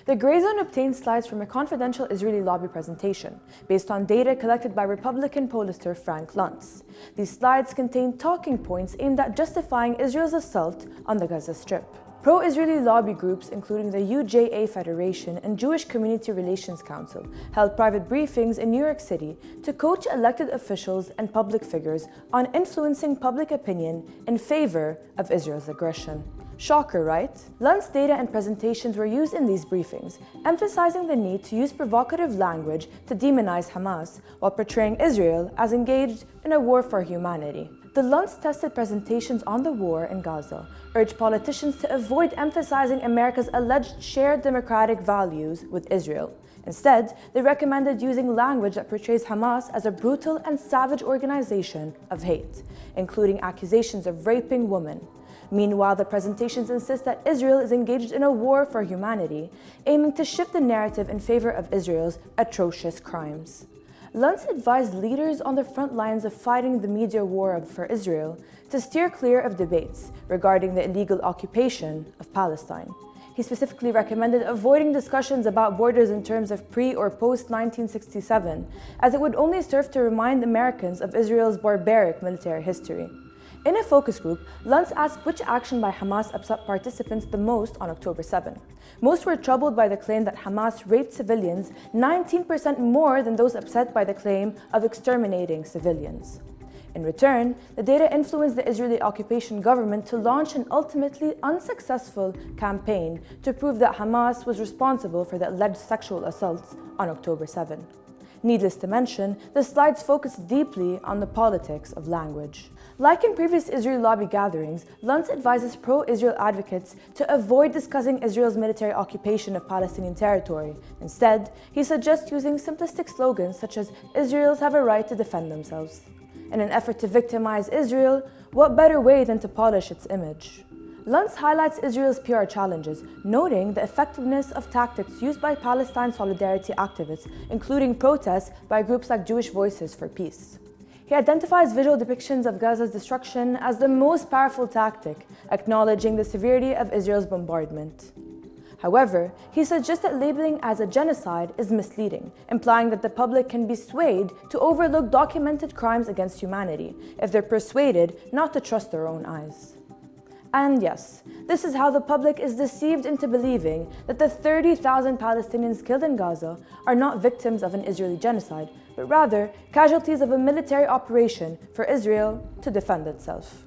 The Gray Zone obtained slides from a confidential Israeli lobby presentation based on data collected by Republican pollster Frank Luntz. These slides contain talking points aimed at justifying Israel's assault on the Gaza Strip. Pro-Israeli lobby groups, including the UJA Federation and Jewish Community Relations Council, held private briefings in New York City to coach elected officials and public figures on influencing public opinion in favor of Israel's aggression. Shocker, right? Lunt's data and presentations were used in these briefings, emphasizing the need to use provocative language to demonize Hamas while portraying Israel as engaged in a war for humanity. The Luntz-tested presentations on the war in Gaza urged politicians to avoid emphasizing America's alleged shared democratic values with Israel. Instead, they recommended using language that portrays Hamas as a brutal and savage organization of hate, including accusations of raping women. Meanwhile, the presentations insist that Israel is engaged in a war for humanity, aiming to shift the narrative in favor of Israel's atrocious crimes. Luntz advised leaders on the front lines of fighting the media war for Israel to steer clear of debates regarding the illegal occupation of Palestine. He specifically recommended avoiding discussions about borders in terms of pre- or post-1967, as it would only serve to remind Americans of Israel's barbaric military history. In a focus group, Luntz asked which action by Hamas upset participants the most on October 7. Most were troubled by the claim that Hamas raped civilians 19% more than those upset by the claim of exterminating civilians. In return, the data influenced the Israeli occupation government to launch an ultimately unsuccessful campaign to prove that Hamas was responsible for the alleged sexual assaults on October 7. Needless to mention, the slides focused deeply on the politics of language. Like in previous Israeli lobby gatherings, Luntz advises pro-Israel advocates to avoid discussing Israel's military occupation of Palestinian territory. Instead, he suggests using simplistic slogans such as "Israelis have a right to defend themselves." In an effort to victimize Israel, what better way than to polish its image? Luntz highlights Israel's PR challenges, noting the effectiveness of tactics used by Palestine solidarity activists, including protests by groups like Jewish Voices for Peace. He identifies visual depictions of Gaza's destruction as the most powerful tactic, acknowledging the severity of Israel's bombardment. However, he suggests that labeling as a genocide is misleading, implying that the public can be swayed to overlook documented crimes against humanity if they're persuaded not to trust their own eyes. And yes, this is how the public is deceived into believing that the 30,000 Palestinians killed in Gaza are not victims of an Israeli genocide, but rather casualties of a military operation for Israel to defend itself.